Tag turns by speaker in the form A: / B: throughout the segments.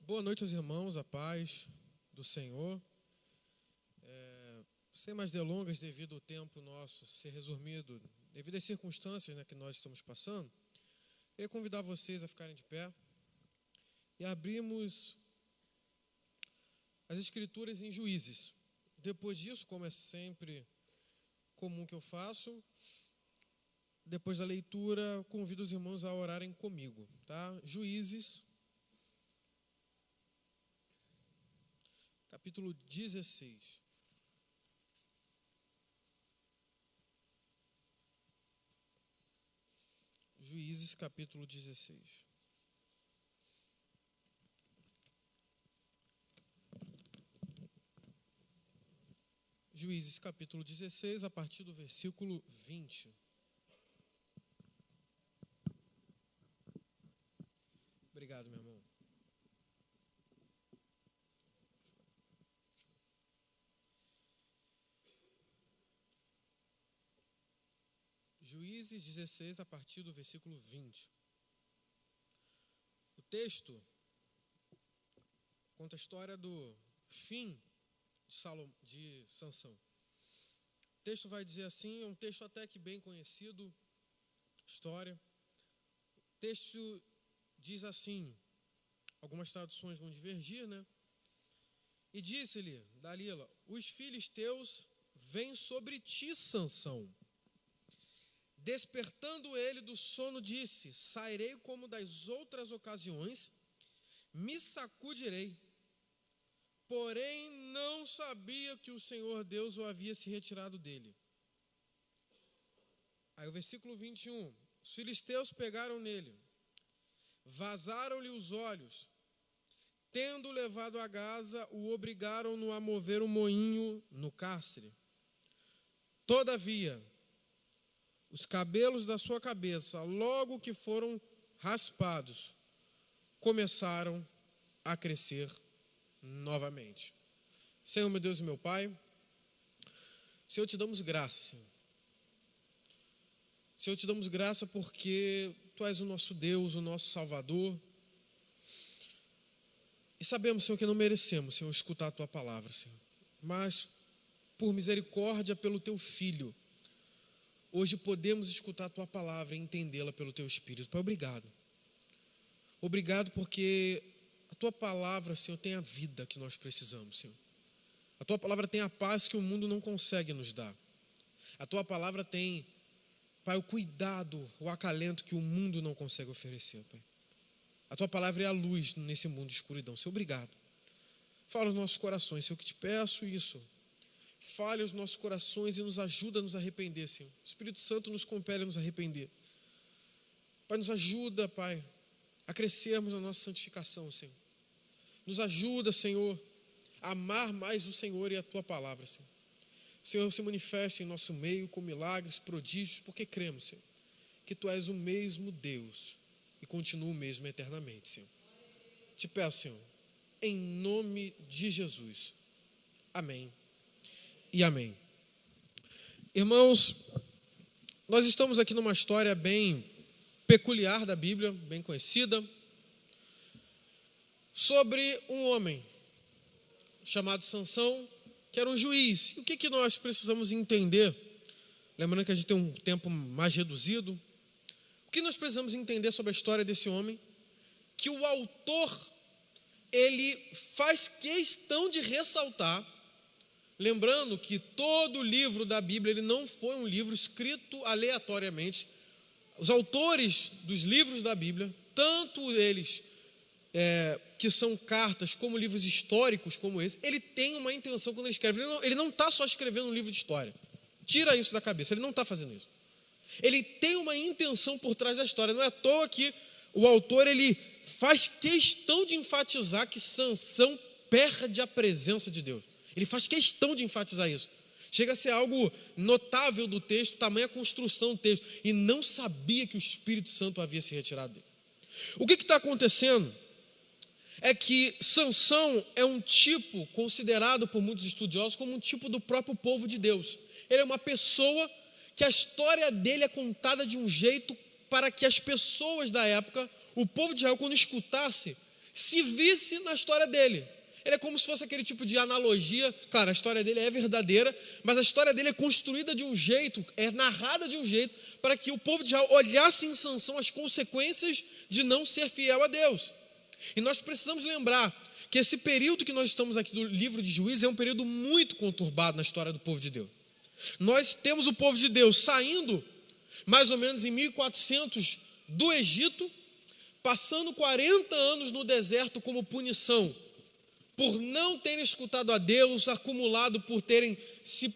A: Boa noite aos irmãos, a paz do Senhor. Sem mais delongas, devido ao tempo nosso ser resumido, devido às circunstâncias, que nós estamos passando, queria convidar vocês a ficarem de pé e abrirmos as Escrituras em Juízes. Depois disso, como é sempre comum que eu faço, depois da leitura, convido os irmãos a orarem comigo, tá? Juízes, capítulo 16. Juízes, capítulo 16. Juízes, capítulo 16, a partir do versículo 20. Obrigado, meu irmão. Juízes 16, a partir do versículo 20. O texto conta a história do fim de Sansão. O texto vai dizer assim, é um texto até que bem conhecido, história. O texto diz assim, algumas traduções vão divergir, E disse-lhe Dalila: os filisteus vêm sobre ti, Sansão. Despertando ele do sono, disse: sairei como das outras ocasiões, me sacudirei. Porém, não sabia que o Senhor Deus o havia se retirado dele. Aí o versículo 21. Os filisteus pegaram nele, vazaram-lhe os olhos, tendo levado a Gaza, o obrigaram-no a mover um moinho no cárcere. Todavia, os cabelos da sua cabeça, logo que foram raspados, começaram a crescer novamente. Senhor, meu Deus e meu Pai, Senhor, te damos graça, Senhor. Senhor, te damos graça porque Tu és o nosso Deus, o nosso Salvador. E sabemos, Senhor, que não merecemos, Senhor, escutar a Tua palavra, Senhor. Mas, por misericórdia, pelo Teu Filho, hoje podemos escutar a Tua palavra e entendê-la pelo Teu Espírito. Pai, obrigado. Obrigado porque a Tua palavra, Senhor, tem a vida que nós precisamos, Senhor. A Tua palavra tem a paz que o mundo não consegue nos dar. A Tua palavra tem, Pai, o cuidado, o acalento que o mundo não consegue oferecer, Pai. A Tua palavra é a luz nesse mundo de escuridão. Senhor, obrigado. Fala aos nossos corações, Senhor, que te peço isso. Fale aos nossos corações e nos ajuda a nos arrepender, Senhor. O Espírito Santo nos compele a nos arrepender. Pai, nos ajuda, Pai, a crescermos na nossa santificação, Senhor. Nos ajuda, Senhor, a amar mais o Senhor e a Tua palavra, Senhor. Senhor, se manifeste em nosso meio com milagres, prodígios, porque cremos, Senhor, que Tu és o mesmo Deus e continua o mesmo eternamente, Senhor. Te peço, Senhor, em nome de Jesus. Amém. E amém. Irmãos, nós estamos aqui numa história bem peculiar da Bíblia, bem conhecida, sobre um homem chamado Sansão, que era um juiz. E o que nós precisamos entender? Lembrando que a gente tem um tempo mais reduzido. O que nós precisamos entender sobre a história desse homem? Que o autor, ele faz questão de ressaltar, lembrando que todo o livro da Bíblia ele não foi um livro escrito aleatoriamente. Os autores dos livros da Bíblia, tanto eles que são cartas, como livros históricos como esse, ele tem uma intenção quando ele escreve. Ele não está só escrevendo um livro de história. Tira isso da cabeça, ele não está fazendo isso. Ele tem uma intenção por trás da história. Não é à toa que o autor ele faz questão de enfatizar que Sansão perde a presença de Deus. Ele faz questão de enfatizar isso. Chega a ser algo notável do texto, tamanha construção do texto. E não sabia que o Espírito Santo havia se retirado dele. O que está acontecendo é que Sansão é um tipo considerado por muitos estudiosos como um tipo do próprio povo de Deus. Ele é uma pessoa que a história dele é contada de um jeito para que as pessoas da época, o povo de Israel, quando escutasse, se visse na história dele. Ele é como se fosse aquele tipo de analogia. Claro, a história dele é verdadeira, mas a história dele é construída de um jeito, é narrada de um jeito, para que o povo de Israel olhasse em Sansão as consequências de não ser fiel a Deus. E nós precisamos lembrar que esse período que nós estamos aqui do livro de Juízes é um período muito conturbado na história do povo de Deus. Nós temos o povo de Deus saindo mais ou menos em 1400 do Egito, passando 40 anos no deserto como punição por não terem escutado a Deus, acumulado por terem se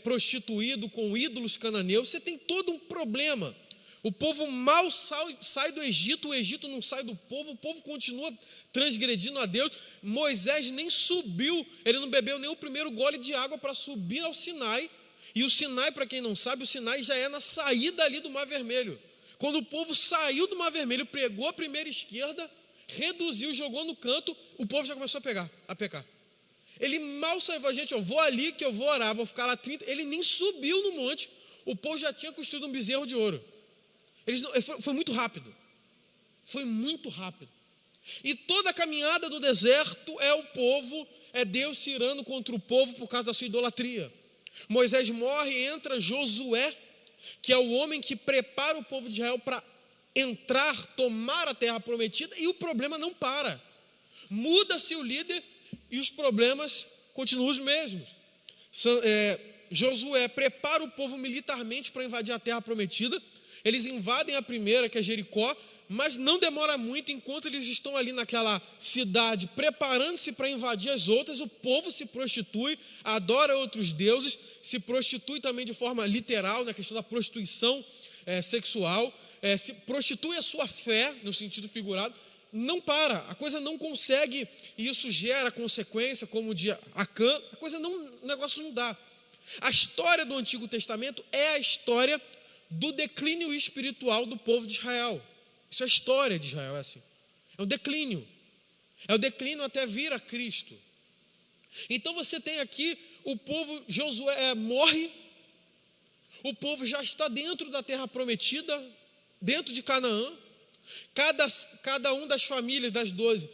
A: prostituído com ídolos cananeus. Você tem todo um problema. O povo mal sai do Egito, o Egito não sai do povo, o povo continua transgredindo a Deus. Moisés nem subiu, ele não bebeu nem o primeiro gole de água para subir ao Sinai. E o Sinai, para quem não sabe, o Sinai já é na saída ali do Mar Vermelho. Quando o povo saiu do Mar Vermelho, pregou a primeira esquerda, reduziu, jogou no canto, o povo já começou a pecar. Ele mal saiu, gente, eu vou ali que eu vou orar, vou ficar lá 30. Ele nem subiu no monte, o povo já tinha construído um bezerro de ouro. Foi muito rápido. Foi muito rápido. E toda a caminhada do deserto é o povo, é Deus se irando contra o povo por causa da sua idolatria. Moisés morre, entra Josué, que é o homem que prepara o povo de Israel para entrar, tomar a terra prometida, e o problema não para. Muda-se o líder e os problemas continuam os mesmos. Josué prepara o povo militarmente para invadir a terra prometida. Eles invadem a primeira, que é Jericó, mas não demora muito. Enquanto eles estão ali naquela cidade preparando-se para invadir as outras, o povo se prostitui, adora outros deuses, se prostitui também de forma literal, na questão da prostituição sexual, se prostitui a sua fé, no sentido figurado. Não para, a coisa não consegue, e isso gera consequência, como o de Acã, o negócio não dá. A história do Antigo Testamento é a história do declínio espiritual do povo de Israel. Isso é a história de Israel, é assim. É o declínio. É o declínio até vir a Cristo. Então você tem aqui o povo, Josué morre, o povo já está dentro da terra prometida, dentro de Canaã. Cada um das famílias, das 12,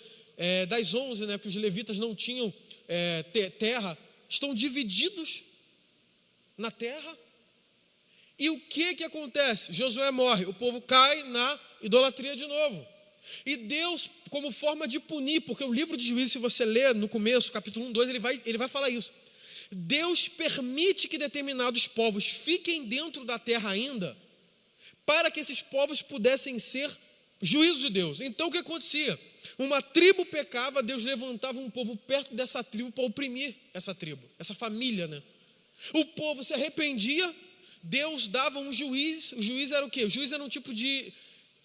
A: das 11, porque os levitas não tinham terra, estão divididos na terra. E o que acontece? Josué morre, o povo cai na idolatria de novo. E Deus, como forma de punir, porque o livro de Juízes, se você ler no começo, capítulo 1, 2, ele vai falar isso. Deus permite que determinados povos fiquem dentro da terra ainda, para que esses povos pudessem ser juízo de Deus. Então o que acontecia? Uma tribo pecava, Deus levantava um povo perto dessa tribo para oprimir essa tribo, essa família, O povo se arrependia, Deus dava um juiz. O juiz era o quê? O juiz era um tipo de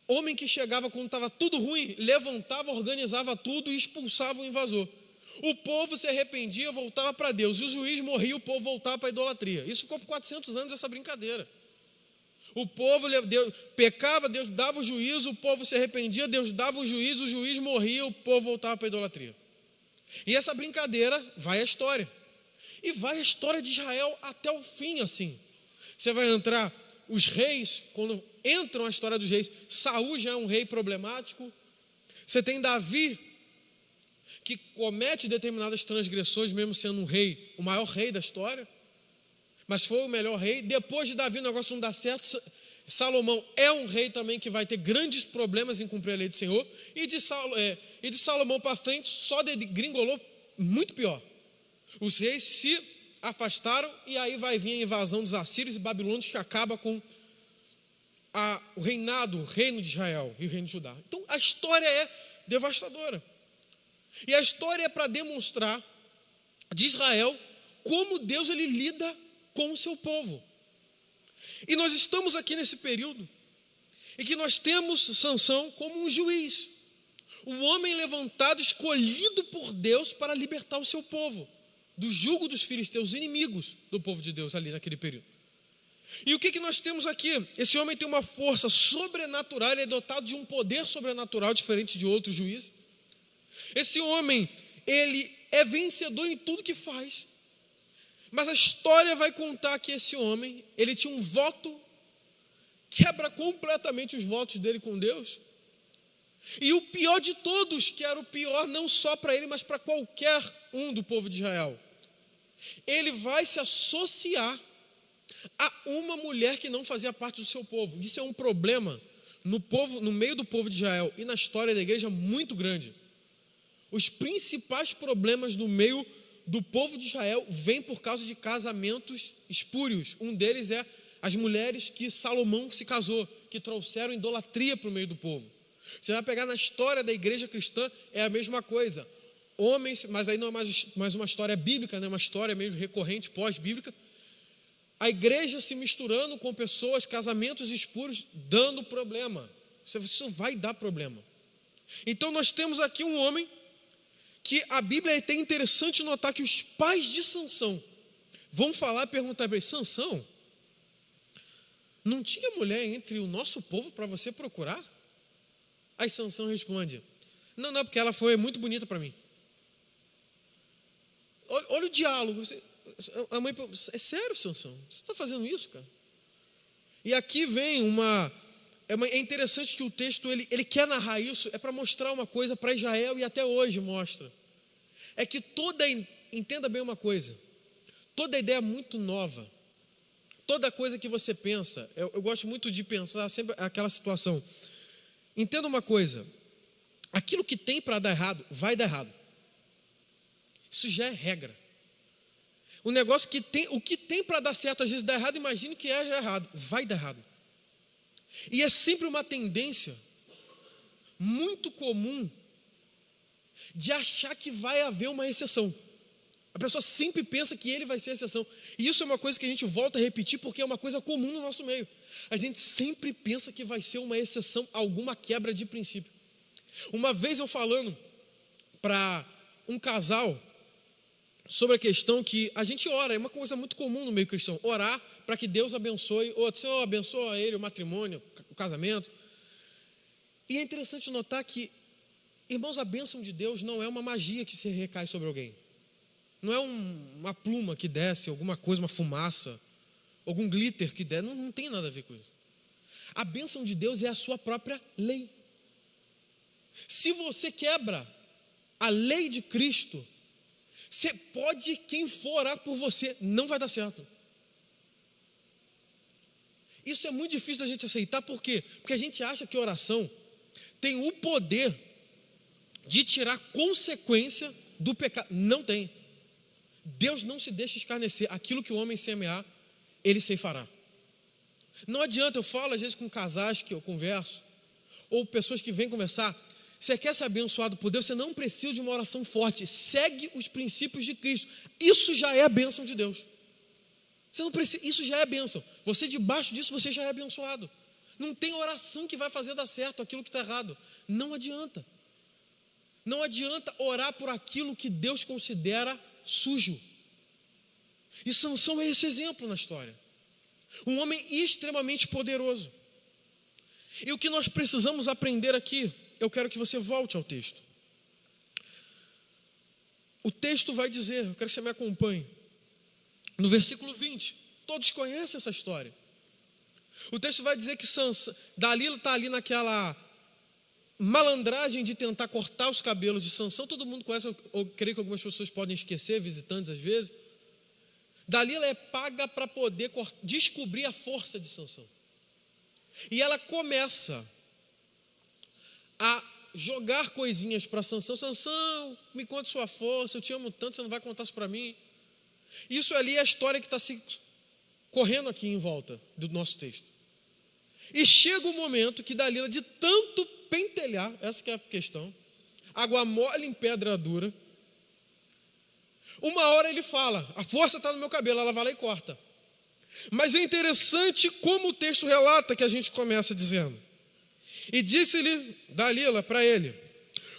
A: homem que chegava quando estava tudo ruim, levantava, organizava tudo e expulsava o invasor. O povo se arrependia, voltava para Deus. E o juiz morria, o povo voltava para a idolatria. Isso ficou por 400 anos, essa brincadeira. O povo pecava, Deus dava o juízo, o povo se arrependia, Deus dava o juiz morria, o povo voltava para a idolatria. E essa brincadeira vai a história. E vai a história de Israel até o fim, assim. Você vai entrar, os reis, quando entram a história dos reis, Saul já é um rei problemático. Você tem Davi, que comete determinadas transgressões, mesmo sendo um rei, o maior rei da história, mas foi o melhor rei. Depois de Davi o negócio não dá certo. Salomão é um rei também que vai ter grandes problemas em cumprir a lei do Senhor. E de Salomão para frente só degringolou muito pior. Os reis se afastaram e aí vai vir a invasão dos assírios e babilônios, que acaba com o reino de Israel e o reino de Judá. Então a história é devastadora. E a história é para demonstrar de Israel como Deus ele lida com o seu povo. E nós estamos aqui nesse período em que nós temos Sansão como um juiz, um homem levantado, escolhido por Deus para libertar o seu povo do jugo dos filisteus, inimigos do povo de Deus ali naquele período. E o que nós temos aqui? Esse homem tem uma força sobrenatural, ele é dotado de um poder sobrenatural diferente de outros juízes. Esse homem, ele é vencedor em tudo que faz. Mas a história vai contar que esse homem, ele tinha um voto, quebra completamente os votos dele com Deus. E o pior de todos, que era o pior não só para ele, mas para qualquer um do povo de Israel, ele vai se associar a uma mulher que não fazia parte do seu povo. Isso é um problema no meio do povo de Israel e na história da igreja muito grande. Os principais problemas no meio do povo de Israel vêm por causa de casamentos espúrios. Um deles é as mulheres que Salomão se casou, que trouxeram idolatria para o meio do povo. Você vai pegar na história da igreja cristã, é a mesma coisa. Homens, mas aí não é mais uma história bíblica, né? Uma história mesmo recorrente, pós-bíblica. A igreja se misturando com pessoas, casamentos espúrios, dando problema. Isso vai dar problema. Então nós temos aqui um homem que a Bíblia é até interessante notar que os pais de Sansão vão falar e perguntar para ele: Sansão, não tinha mulher entre o nosso povo para você procurar? Aí Sansão responde: não, porque ela foi muito bonita para mim. Olha o diálogo. A mãe pergunta: é sério, Sansão? Você está fazendo isso, cara? E aqui vem é interessante que o texto ele quer narrar isso, é para mostrar uma coisa para Israel, e até hoje mostra. É que entenda bem uma coisa, toda ideia muito nova, toda coisa que você pensa, eu gosto muito de pensar sempre aquela situação. Entenda uma coisa, aquilo que tem para dar errado, vai dar errado. Isso já é regra. O negócio o que tem para dar certo, às vezes dá errado, imagine que é já errado, vai dar errado. E é sempre uma tendência muito comum de achar que vai haver uma exceção. A pessoa sempre pensa que ele vai ser a exceção. E isso é uma coisa que a gente volta a repetir porque é uma coisa comum no nosso meio. A gente sempre pensa que vai ser uma exceção, alguma quebra de princípio. Uma vez eu falando para um casal sobre a questão que a gente ora, é uma coisa muito comum no meio cristão, orar para que Deus abençoe, Senhor, abençoa ele, o matrimônio, o casamento. E é interessante notar que, irmãos, a bênção de Deus não é uma magia que se recai sobre alguém. Não é uma pluma que desce, alguma coisa, uma fumaça, algum glitter que desce, não tem nada a ver com isso. A bênção de Deus é a sua própria lei. Se você quebra a lei de Cristo, você pode, quem for orar por você, não vai dar certo. Isso é muito difícil da gente aceitar, por quê? Porque a gente acha que a oração tem o poder de tirar consequência do pecado. Não tem. Deus não se deixa escarnecer. Aquilo que o homem semear, ele ceifará. Não adianta, eu falo às vezes com casais que eu converso, ou pessoas que vêm conversar. Você quer ser abençoado por Deus, você não precisa de uma oração forte. Segue os princípios de Cristo. Isso já é a bênção de Deus. Você não precisa, isso já é a bênção. Você, debaixo disso, você já é abençoado. Não tem oração que vai fazer dar certo aquilo que está errado. Não adianta. Não adianta orar por aquilo que Deus considera sujo. E Sansão é esse exemplo na história. Um homem extremamente poderoso. E o que nós precisamos aprender aqui, eu quero que você volte ao texto. O texto vai dizer, eu quero que você me acompanhe. No versículo 20, todos conhecem essa história. O texto vai dizer que Dalila está ali naquela malandragem de tentar cortar os cabelos de Sansão. Todo mundo conhece, eu creio que algumas pessoas podem esquecer, visitantes às vezes. Dalila é paga para poder descobrir a força de Sansão. E ela começa a jogar coisinhas para Sansão. Sansão, me conta sua força, eu te amo tanto, você não vai contar isso para mim. Isso ali é a história que está se correndo aqui em volta do nosso texto. E chega o momento que Dalila, de tanto pentelhar, essa que é a questão, água mole em pedra dura, uma hora ele fala, a força está no meu cabelo, ela vai lá e corta. Mas é interessante como o texto relata, que a gente começa dizendo: e disse-lhe Dalila para ele: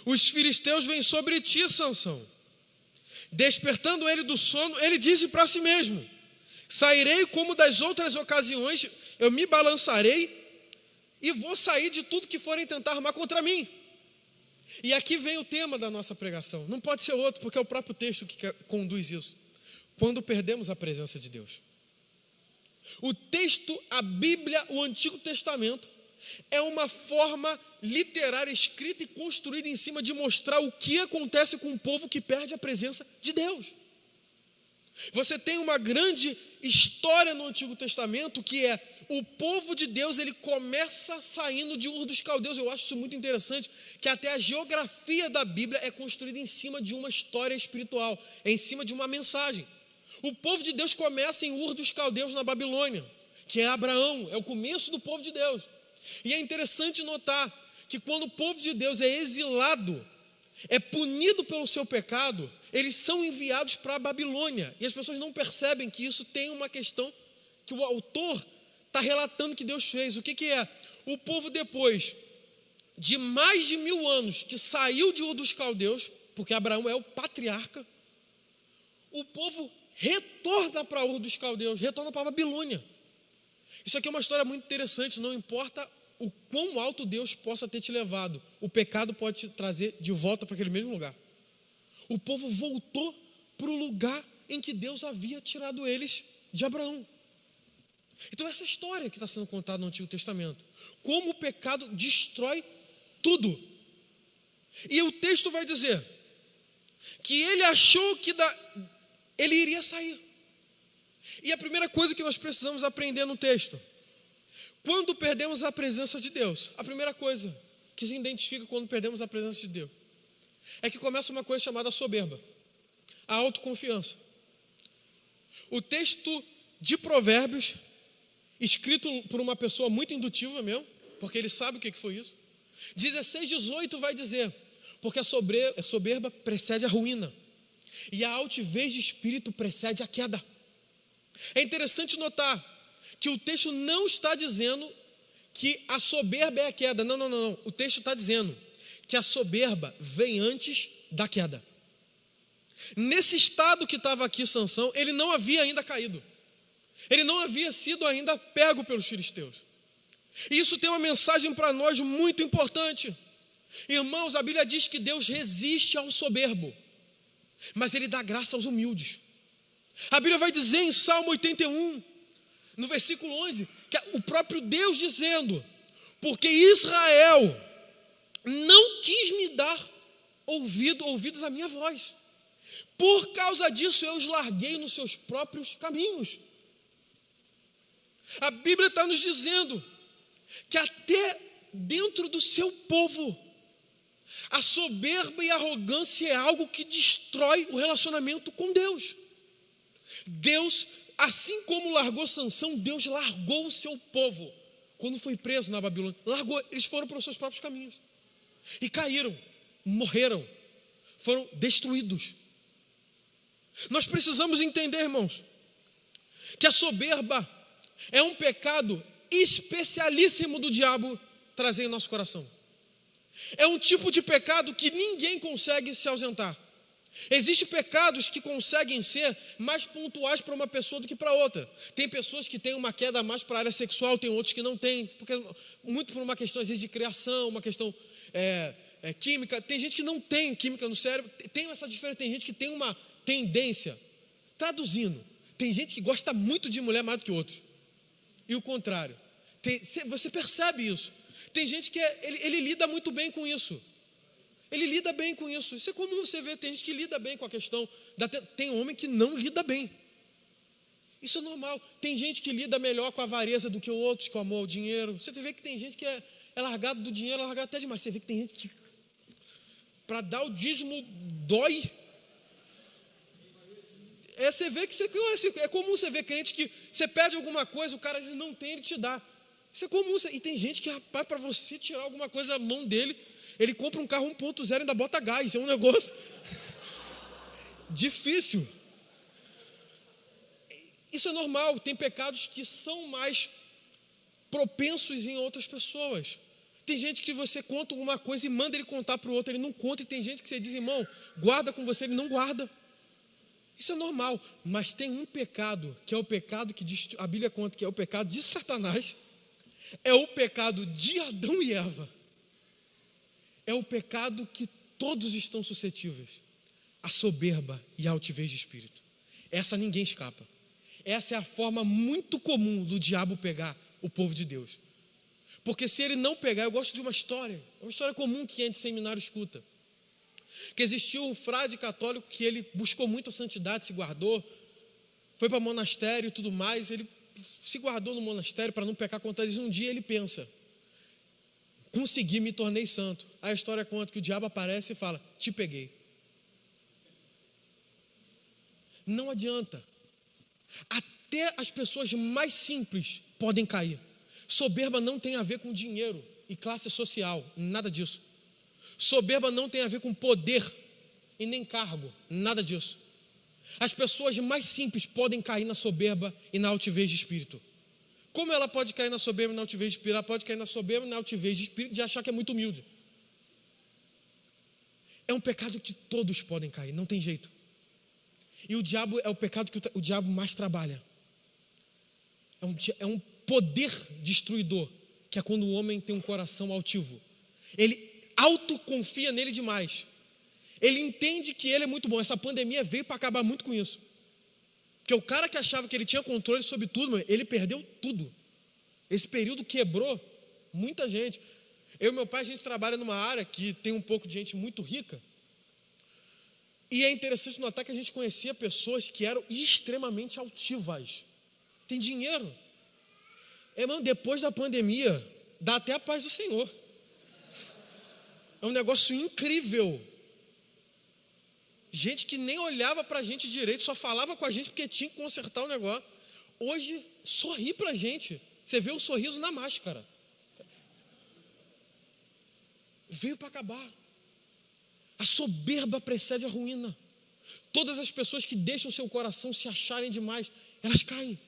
A: os filisteus vêm sobre ti, Sansão. Despertando ele do sono, ele disse para si mesmo: sairei como das outras ocasiões, eu me balançarei e vou sair de tudo que forem tentar armar contra mim. E aqui vem o tema da nossa pregação. Não pode ser outro, porque é o próprio texto que conduz isso. Quando perdemos a presença de Deus. O texto, a Bíblia, o Antigo Testamento, é uma forma literária escrita e construída em cima de mostrar o que acontece com um povo que perde a presença de Deus. Você tem uma grande história no Antigo Testamento, que é o povo de Deus, ele começa saindo de Ur dos Caldeus. Eu acho isso muito interessante, que até a geografia da Bíblia é construída em cima de uma história espiritual, é em cima de uma mensagem. O povo de Deus começa em Ur dos Caldeus, na Babilônia, que é Abraão, é o começo do povo de Deus. E é interessante notar que quando o povo de Deus é exilado, é punido pelo seu pecado, eles são enviados para a Babilônia. E as pessoas não percebem que isso tem uma questão que o autor está relatando que Deus fez. O que é? O povo, depois de mais de 1000 anos que saiu de Ur dos Caldeus, porque Abraão é o patriarca, o povo retorna para Ur dos Caldeus, retorna para a Babilônia. Isso aqui é uma história muito interessante. Não importa o quão alto Deus possa ter te levado, o pecado pode te trazer de volta para aquele mesmo lugar. O povo voltou para o lugar em que Deus havia tirado eles de Abraão. Então essa história que está sendo contada no Antigo Testamento, como o pecado destrói tudo. E o texto vai dizer que ele achou que ele iria sair. E a primeira coisa que nós precisamos aprender no texto: quando perdemos a presença de Deus, a primeira coisa que se identifica quando perdemos a presença de Deus é que começa uma coisa chamada soberba, a autoconfiança. O texto de Provérbios, escrito por uma pessoa muito indutiva mesmo, porque ele sabe o que foi isso, 16:18 vai dizer: porque a soberba precede a ruína, e a altivez de espírito precede a queda. É interessante notar que o texto não está dizendo que a soberba é a queda. Não. O texto está dizendo que a soberba vem antes da queda. Nesse estado que estava aqui Sansão, ele não havia ainda caído. Ele não havia sido ainda pego pelos filisteus. E isso tem uma mensagem para nós muito importante. Irmãos, a Bíblia diz que Deus resiste ao soberbo, mas Ele dá graça aos humildes. A Bíblia vai dizer em Salmo 81, no versículo 11, que é o próprio Deus dizendo: porque Israel não quis me dar ouvidos à minha voz, por causa disso eu os larguei nos seus próprios caminhos. A Bíblia está nos dizendo que até dentro do seu povo, a soberba e a arrogância é algo que destrói o relacionamento com Deus. Deus, assim como largou Sansão, Deus largou o seu povo. Quando foi preso na Babilônia, largou, eles foram para os seus próprios caminhos. E caíram, morreram, foram destruídos. Nós precisamos entender, irmãos, que a soberba é um pecado especialíssimo do diabo trazer em nosso coração. É um tipo de pecado que ninguém consegue se ausentar. Existem pecados que conseguem ser mais pontuais para uma pessoa do que para outra. Tem pessoas que têm uma queda mais para a área sexual, tem outros que não têm, porque muito por uma questão às vezes de criação, uma questão química. Tem gente que não tem química no cérebro, tem essa diferença. Tem gente que tem uma tendência, traduzindo, tem gente que gosta muito de mulher mais do que outros, e o contrário. Você percebe isso. Tem gente que ele lida muito bem com isso. Ele lida bem com isso. Isso é comum você ver. Tem gente que lida bem com a questão. Tem homem que não lida bem. Isso é normal. Tem gente que lida melhor com a avareza do que outros, com o amor ao dinheiro. Você vê que tem gente que é largado do dinheiro, é largado até demais. Você vê que tem gente que, para dar o dízimo, dói. Você vê que é comum você ver crente que você pede alguma coisa, o cara diz não tem, ele te dá. Isso é comum. E tem gente que, rapaz, para você tirar alguma coisa da mão dele, ele compra um carro 1.0 e ainda bota gás. É um negócio difícil. Isso é normal. Tem pecados que são mais propensos em outras pessoas. Tem gente que você conta alguma coisa e manda ele contar para o outro, ele não conta. E tem gente que você diz, irmão, guarda com você, ele não guarda. Isso é normal. Mas tem um pecado, que é o pecado que a Bíblia conta que é o pecado de Satanás. É o pecado de Adão e Eva. É o pecado que todos estão suscetíveis. A soberba e a altivez de espírito. Essa ninguém escapa. Essa é a forma muito comum do diabo pegar o povo de Deus. Porque se ele não pegar, eu gosto de uma história comum que a gente em seminário escuta, que existiu um frade católico que ele buscou muito a santidade, se guardou, foi para monastério e tudo mais, ele se guardou no monastério para não pecar contra eles. Um dia ele pensa, consegui, me tornei santo. Aí a história conta que o diabo aparece e fala, te peguei. Não adianta. Até as pessoas mais simples podem cair. Soberba não tem a ver com dinheiro e classe social, nada disso. Soberba não tem a ver com poder e nem cargo, nada disso. As pessoas mais simples podem cair na soberba e na altivez de espírito. Como ela pode cair na soberba e na altivez de espírito? Ela pode cair na soberba e na altivez de espírito de achar que é muito humilde. É um pecado que todos podem cair, não tem jeito. E o diabo é o pecado que o diabo mais trabalha. É um poder destruidor, que é quando o homem tem um coração altivo. Ele autoconfia nele demais. Ele entende que ele é muito bom. Essa pandemia veio para acabar muito com isso. Porque o cara que achava que ele tinha controle sobre tudo, ele perdeu tudo. Esse período quebrou muita gente. Eu e meu pai, a gente trabalha numa área que tem um pouco de gente muito rica. E é interessante notar que a gente conhecia pessoas que eram extremamente altivas. Tem dinheiro. Irmão, depois da pandemia, dá até a paz do Senhor. É um negócio incrível. Gente que nem olhava para a gente direito, só falava com a gente porque tinha que consertar o negócio. Hoje, sorri para a gente. Você vê o sorriso na máscara. Veio para acabar. A soberba precede a ruína. Todas as pessoas que deixam seu coração se acharem demais, elas caem.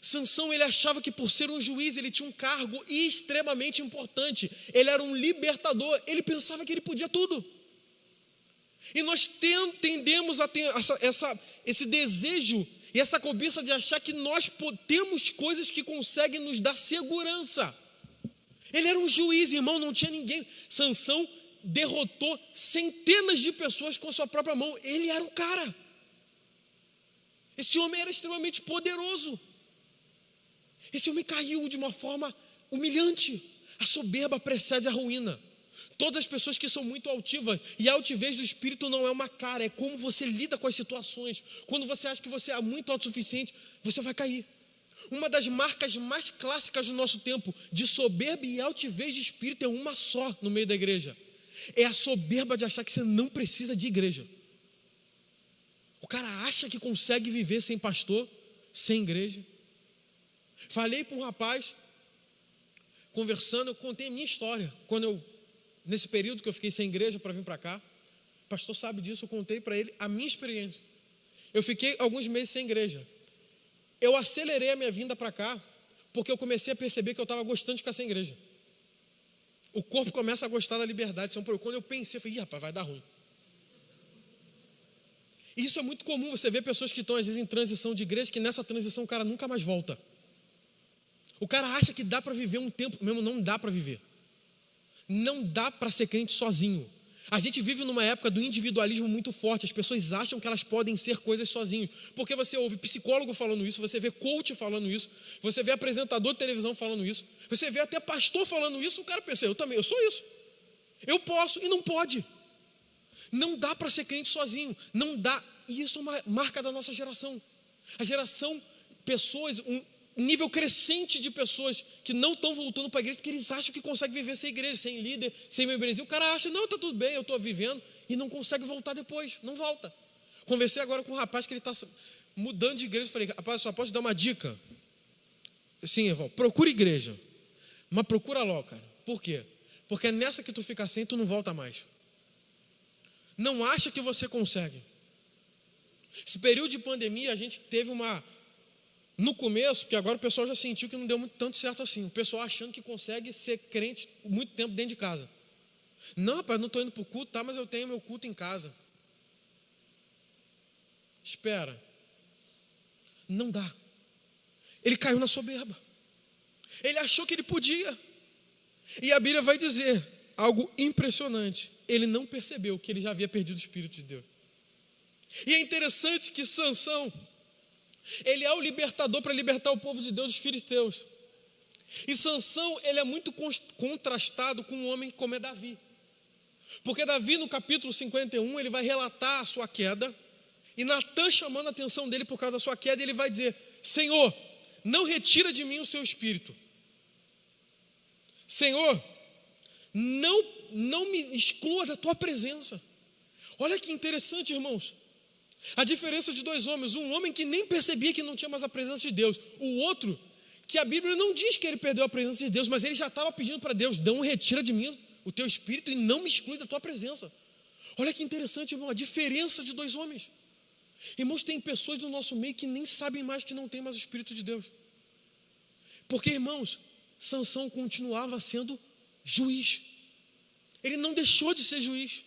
A: Sansão, ele achava que por ser um juiz, ele tinha um cargo extremamente importante. Ele era um libertador. Ele pensava que ele podia tudo. E nós tendemos a ter esse desejo e essa cobiça de achar que nós temos coisas que conseguem nos dar segurança. Ele era um juiz, irmão, não tinha ninguém. Sansão derrotou centenas de pessoas com a sua própria mão. Ele era o cara. Esse homem era extremamente poderoso. Esse homem caiu de uma forma humilhante. A soberba precede a ruína. Todas as pessoas que são muito altivas, e a altivez do espírito não é uma cara, é como você lida com as situações. Quando você acha que você é muito autossuficiente, você vai cair. Uma das marcas mais clássicas do nosso tempo, de soberba e altivez de espírito, é uma só no meio da igreja. É a soberba de achar que você não precisa de igreja. O cara acha que consegue viver sem pastor, sem igreja. Falei para um rapaz, conversando, eu contei a minha história. Nesse período que eu fiquei sem igreja para vir para cá, o pastor sabe disso, eu contei para ele a minha experiência. Eu fiquei alguns meses sem igreja. Eu acelerei a minha vinda para cá, porque eu comecei a perceber que eu estava gostando de ficar sem igreja. O corpo começa a gostar da liberdade. Quando eu pensei, eu falei, rapaz, vai dar ruim. E isso é muito comum, você vê pessoas que estão às vezes em transição de igreja, que nessa transição o cara nunca mais volta. O cara acha que dá para viver um tempo, mesmo não dá para viver. Não dá para ser crente sozinho. A gente vive numa época do individualismo muito forte. As pessoas acham que elas podem ser coisas sozinhos. Porque você ouve psicólogo falando isso, você vê coach falando isso, você vê apresentador de televisão falando isso, você vê até pastor falando isso. O cara pensa, eu sou isso. Eu posso e não pode. Não dá para ser crente sozinho. Não dá. E isso é uma marca da nossa geração. A geração, pessoas, um nível crescente de pessoas que não estão voltando para a igreja porque eles acham que conseguem viver sem igreja, sem líder, sem membresia. O cara acha, não, está tudo bem, eu estou vivendo, e não consegue voltar depois, não volta. Conversei agora com um rapaz que ele está mudando de igreja. Falei, rapaz, só posso dar uma dica? Sim, irmão, procura igreja, mas procura logo, cara. Por quê? Porque é nessa que tu fica sem, tu não volta mais. Não acha que você consegue. Esse período de pandemia, a gente teve no começo, porque agora o pessoal já sentiu que não deu tanto certo assim. O pessoal achando que consegue ser crente muito tempo dentro de casa. Não, rapaz, não estou indo para o culto, tá, mas eu tenho meu culto em casa. Espera. Não dá. Ele caiu na soberba. Ele achou que ele podia. E a Bíblia vai dizer algo impressionante. Ele não percebeu que ele já havia perdido o Espírito de Deus. E é interessante que Sansão, ele é o libertador para libertar o povo de Deus dos filisteus. E Sansão, ele é muito contrastado com um homem como é Davi. Porque Davi, no capítulo 51, ele vai relatar a sua queda, e Natã, chamando a atenção dele por causa da sua queda, ele vai dizer: Senhor, não retira de mim o seu espírito. Senhor, não me exclua da tua presença. Olha que interessante, irmãos. A diferença de dois homens: um homem que nem percebia que não tinha mais a presença de Deus, o outro que a Bíblia não diz que ele perdeu a presença de Deus, mas ele já estava pedindo para Deus: não retira de mim o teu espírito e não me exclui da tua presença. Olha que interessante, irmão, a diferença de dois homens. Irmãos, tem pessoas do nosso meio que nem sabem mais que não tem mais o Espírito de Deus. Porque, irmãos, Sansão continuava sendo juiz. Ele não deixou de ser juiz.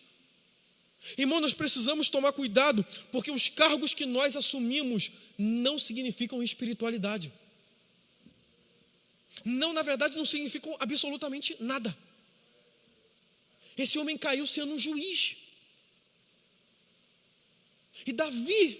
A: Irmão, nós precisamos tomar cuidado, porque os cargos que nós assumimos não significam espiritualidade. Não, na verdade, não significam absolutamente nada. Esse homem caiu sendo um juiz. E Davi,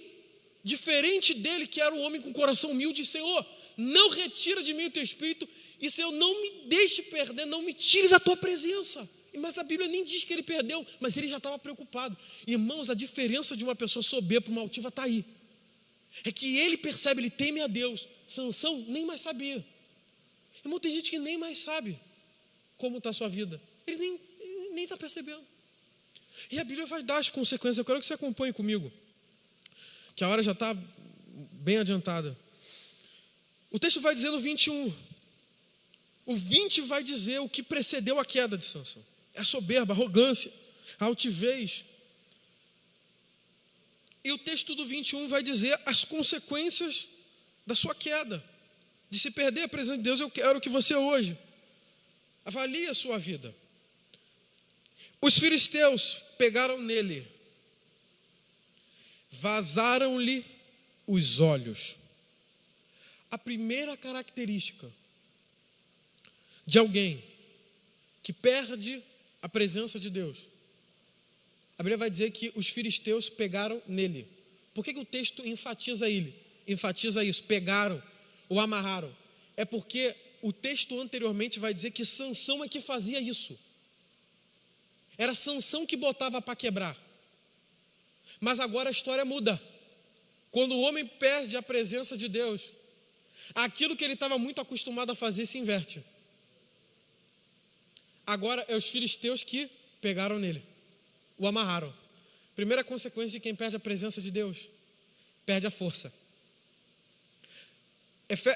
A: diferente dele, que era um homem com coração humilde, Senhor, não retira de mim o teu espírito, e Senhor, não me deixe perder, não me tire da tua presença. Mas a Bíblia nem diz que ele perdeu, mas ele já estava preocupado. Irmãos, a diferença de uma pessoa soberba para uma altiva está aí. É que ele percebe, ele teme a Deus. Sansão nem mais sabia. Irmão, tem gente que nem mais sabe como está a sua vida. Ele nem está percebendo. E a Bíblia vai dar as consequências. Eu quero que você acompanhe comigo, que a hora já está bem adiantada. O texto vai dizer no 21. O 20 vai dizer o que precedeu a queda de Sansão. É a soberba, a arrogância, a altivez. E o texto do 21 vai dizer as consequências da sua queda, de se perder a presença de Deus. Eu quero que você hoje avalie a sua vida. Os filisteus pegaram nele, vazaram-lhe os olhos. A primeira característica de alguém que perde a presença de Deus, a Bíblia vai dizer que os filisteus pegaram nele. Por que o texto enfatiza isso? Pegaram ou amarraram. É porque o texto anteriormente vai dizer que Sansão é que fazia isso. Era Sansão que botava para quebrar. Mas agora a história muda. Quando o homem perde a presença de Deus, aquilo que ele estava muito acostumado a fazer se inverte. Agora é os filisteus que pegaram nele, o amarraram. Primeira consequência de quem perde a presença de Deus: perde a força.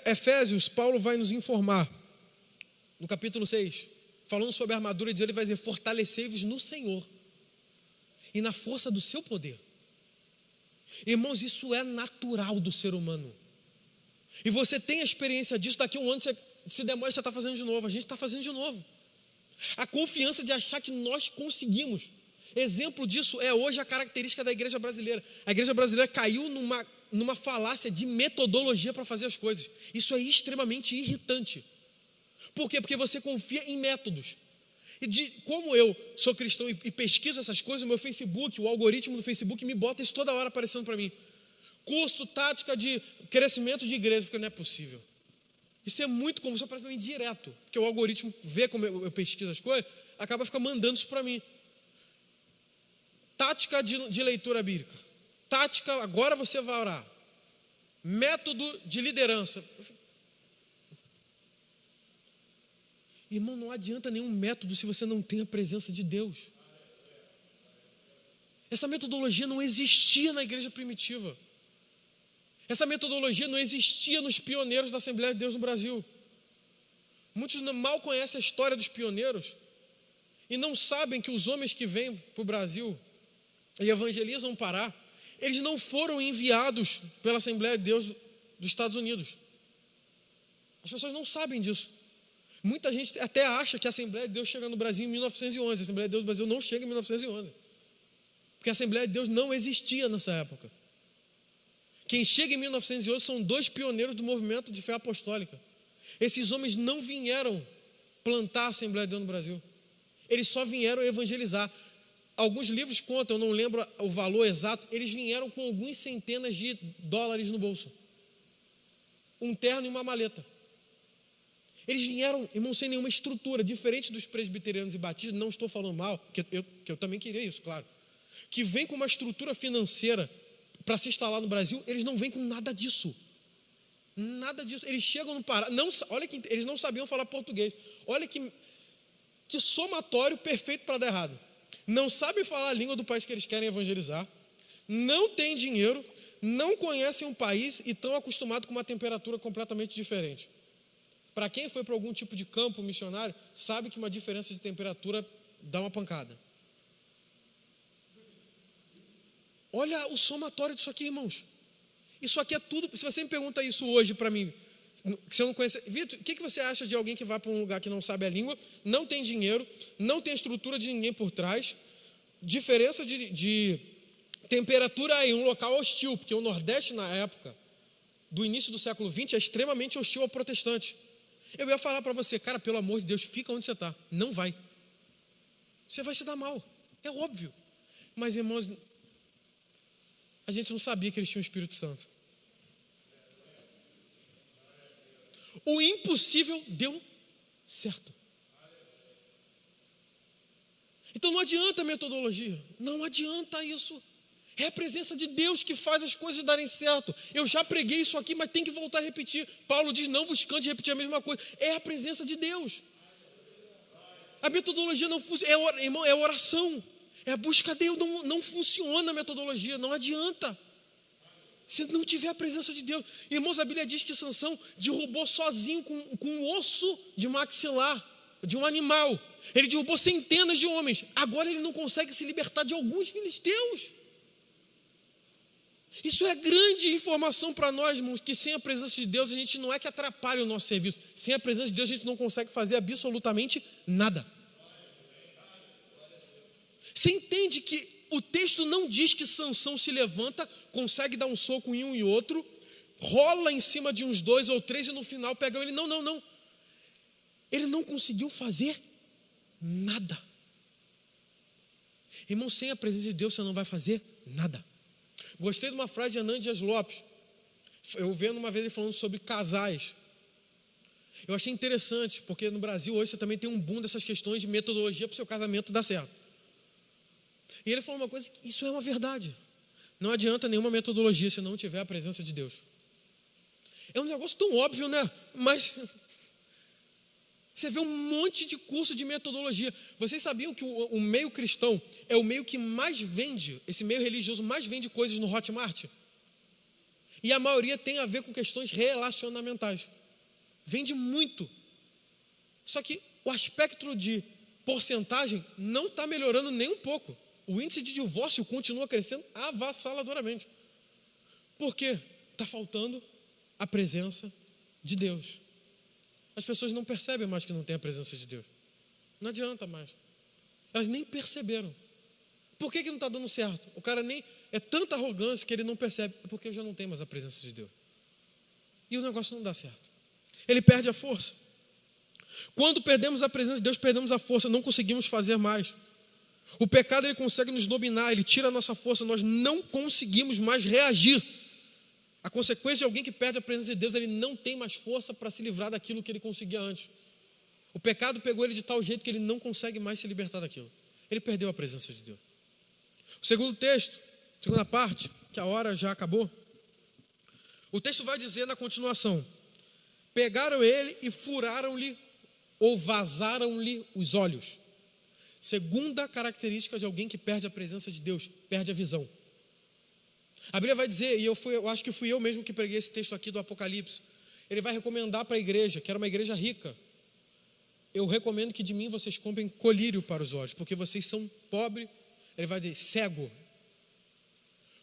A: Efésios, Paulo vai nos informar, no capítulo 6, falando sobre a armadura de Deus, ele vai dizer: fortalecei-vos no Senhor e na força do seu poder. Irmãos, isso é natural do ser humano. E você tem a experiência disso. Daqui a um ano, você se demora, você está fazendo de novo. A gente está fazendo de novo. A confiança de achar que nós conseguimos. Exemplo disso é hoje a característica da igreja brasileira. A igreja brasileira caiu numa falácia de metodologia para fazer as coisas. Isso é extremamente irritante. Por quê? Porque você confia em métodos. E como eu sou cristão e pesquiso essas coisas, o meu Facebook, o algoritmo do Facebook me bota isso toda hora aparecendo para mim. Curso, tática de crescimento de igreja. Não é possível. Isso é muito comum, isso é praticamente direto. Porque o algoritmo vê como eu pesquiso as coisas, acaba ficando mandando isso para mim. Tática de leitura bíblica. Tática, agora você vai orar. Método de liderança. Irmão, não adianta nenhum método se você não tem a presença de Deus. Essa metodologia não existia na igreja primitiva. Essa metodologia não existia nos pioneiros da Assembleia de Deus no Brasil. Muitos mal conhecem a história dos pioneiros e não sabem que os homens que vêm para o Brasil e evangelizam o Pará, eles não foram enviados pela Assembleia de Deus dos Estados Unidos. As pessoas não sabem disso. Muita gente até acha que a Assembleia de Deus chega no Brasil em 1911. A Assembleia de Deus do Brasil não chega em 1911. Porque a Assembleia de Deus não existia nessa época. Quem chega em 1911 são dois pioneiros do movimento de fé apostólica. Esses homens não vieram plantar a Assembleia de Deus no Brasil. Eles só vieram evangelizar. Alguns livros contam, eu não lembro o valor exato, eles vieram com algumas centenas de dólares no bolso. Um terno e uma maleta. Eles vieram, irmão, sem nenhuma estrutura, diferente dos presbiterianos e batistas. Não estou falando mal, que eu também queria isso, claro. Que vem com uma estrutura financeira para se instalar no Brasil, eles não vêm com nada disso. Nada disso. Eles chegam no Pará. Olha que eles não sabiam falar português. Olha que somatório perfeito para dar errado. Não sabem falar a língua do país que eles querem evangelizar. Não têm dinheiro. Não conhecem um país e estão acostumados com uma temperatura completamente diferente. Para quem foi para algum tipo de campo missionário, sabe que uma diferença de temperatura dá uma pancada. Olha o somatório disso aqui, irmãos. Isso aqui é tudo. Se você me pergunta isso hoje para mim, que você não conhece, Vitor, o que você acha de alguém que vai para um lugar que não sabe a língua, não tem dinheiro, não tem estrutura de ninguém por trás, diferença de temperatura em um local hostil, porque o Nordeste na época do início do século XX é extremamente hostil ao protestante. Eu ia falar para você, cara, pelo amor de Deus, fica onde você está. Não vai. Você vai se dar mal. É óbvio. Mas, irmãos, a gente não sabia que eles tinham o Espírito Santo. O impossível deu certo. Então não adianta a metodologia. Não adianta isso. É a presença de Deus que faz as coisas darem certo. Eu já preguei isso aqui, mas tem que voltar a repetir. Paulo diz, não vos cante repetir a mesma coisa. É a presença de Deus. A metodologia não funciona. Irmão, é oração. É a busca a Deus. Não funciona a metodologia. Não adianta. Se não tiver a presença de Deus. Irmãos, a Bíblia diz que Sansão derrubou sozinho com um osso de maxilar de um animal. Ele derrubou centenas de homens. Agora ele não consegue se libertar de alguns filisteus. Isso é grande informação para nós, irmãos, que sem a presença de Deus a gente não é que atrapalhe o nosso serviço. Sem a presença de Deus a gente não consegue fazer absolutamente nada. Você entende que o texto não diz que Sansão se levanta, consegue dar um soco em um e outro, rola em cima de uns 2 ou 3 e no final pega ele. Não. Ele não conseguiu fazer nada. Irmão, sem a presença de Deus você não vai fazer nada. Gostei de uma frase de Hernán Dias Lopes. Eu vendo uma vez ele falando sobre casais. Eu achei interessante, porque no Brasil hoje você também tem um boom dessas questões de metodologia para o seu casamento dar certo. E ele falou uma coisa, que isso é uma verdade. Não adianta nenhuma metodologia se não tiver a presença de Deus. É um negócio tão óbvio, né? Mas você vê um monte de curso de metodologia. Vocês sabiam que o meio cristão é o meio que mais vende, esse meio religioso mais vende coisas no Hotmart? E a maioria tem a ver com questões relacionamentais. Vende muito. Só que o aspecto de porcentagem não está melhorando nem um pouco. O índice de divórcio continua crescendo avassaladoramente. Por quê? Está faltando a presença de Deus. As pessoas não percebem mais que não tem a presença de Deus. Não adianta mais. Elas nem perceberam. Por que não está dando certo? O cara nem... É tanta arrogância que ele não percebe. É porque já não tem mais a presença de Deus. E o negócio não dá certo. Ele perde a força. Quando perdemos a presença de Deus, perdemos a força. Não conseguimos fazer mais. O pecado ele consegue nos dominar. Ele tira a nossa força. Nós não conseguimos mais reagir. A consequência de alguém que perde a presença de Deus, ele não tem mais força para se livrar daquilo que ele conseguia antes. O pecado pegou ele de tal jeito que ele não consegue mais se libertar daquilo. Ele perdeu a presença de Deus. O segundo texto, segunda parte, que a hora já acabou. O texto vai dizer na continuação: pegaram ele e furaram-lhe ou vazaram-lhe os olhos. Segunda característica de alguém que perde a presença de Deus, perde a visão. A Bíblia vai dizer, e eu acho que fui eu mesmo que preguei esse texto aqui do Apocalipse. Ele vai recomendar para a igreja, que era uma igreja rica. Eu recomendo que de mim vocês comprem colírio para os olhos, porque vocês são pobres. Ele vai dizer, cego.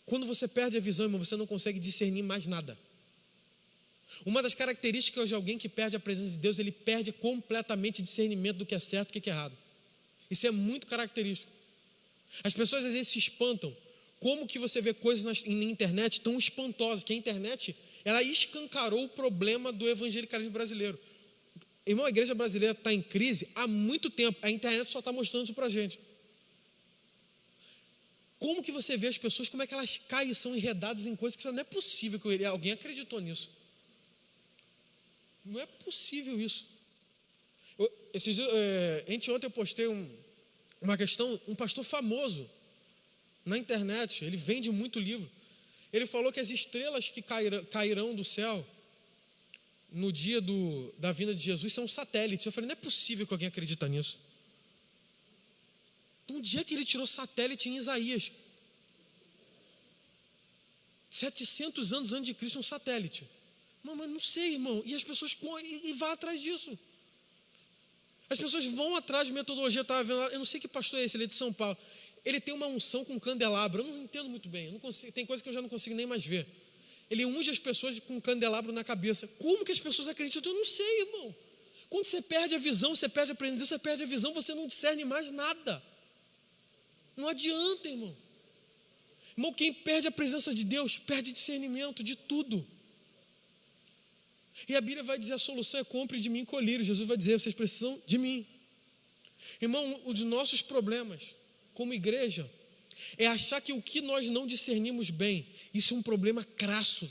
A: Quando você perde a visão, irmão, você não consegue discernir mais nada. Uma das características de alguém que perde a presença de Deus, ele perde completamente discernimento do que é certo e do que é errado. Isso é muito característico. As pessoas às vezes se espantam. Como que você vê coisas na internet tão espantosas, que a internet, ela escancarou o problema do evangelicalismo brasileiro. Irmão, a igreja brasileira está em crise há muito tempo, a internet só está mostrando isso para a gente. Como que você vê as pessoas, como é que elas caem e são enredadas em coisas que não é possível que alguém acreditou nisso. Não é possível isso. Ontem eu postei uma questão, um pastor famoso na internet, ele vende muito livro. Ele falou que as estrelas que cairão do céu no dia da vinda de Jesus são satélites. Eu falei, não é possível que alguém acredita nisso. Um dia que ele tirou satélite em Isaías, 700 anos antes de Cristo, um satélite. Mas não sei, irmão. E as pessoas vão atrás disso. As pessoas vão atrás de metodologia. Eu não sei que pastor é esse, ele é de São Paulo. Ele tem uma unção com candelabro. Eu não entendo muito bem. Eu não consigo, tem coisa que eu já não consigo nem mais ver. Ele unge as pessoas com um candelabro na cabeça. Como que as pessoas acreditam? Eu não sei, irmão. Quando você perde a visão, você perde a aprendizagem, você perde a visão, você não discerne mais nada. Não adianta, irmão. Irmão, quem perde a presença de Deus, perde discernimento de tudo. E a Bíblia vai dizer, a solução é compre de mim colírio. Jesus vai dizer, vocês precisam de mim. Irmão, um dos nossos problemas, como igreja, é achar que o que nós não discernimos bem, isso é um problema crasso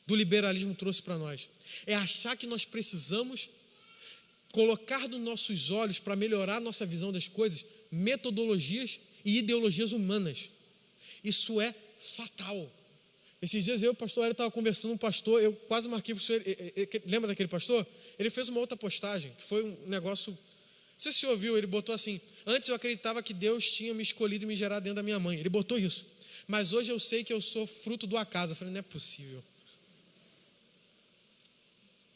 A: do liberalismo trouxe para nós. É achar que nós precisamos colocar nos nossos olhos, para melhorar a nossa visão das coisas, metodologias e ideologias humanas. Isso é fatal. Esses dias o pastor Hélio estava conversando com um pastor, eu quase marquei para o senhor, lembra daquele pastor? Ele fez uma outra postagem, que foi um negócio, não sei se o senhor ouviu, ele botou assim, antes eu acreditava que Deus tinha me escolhido e me gerado dentro da minha mãe, ele botou isso, mas hoje eu sei que eu sou fruto do acaso. Eu falei, não é possível.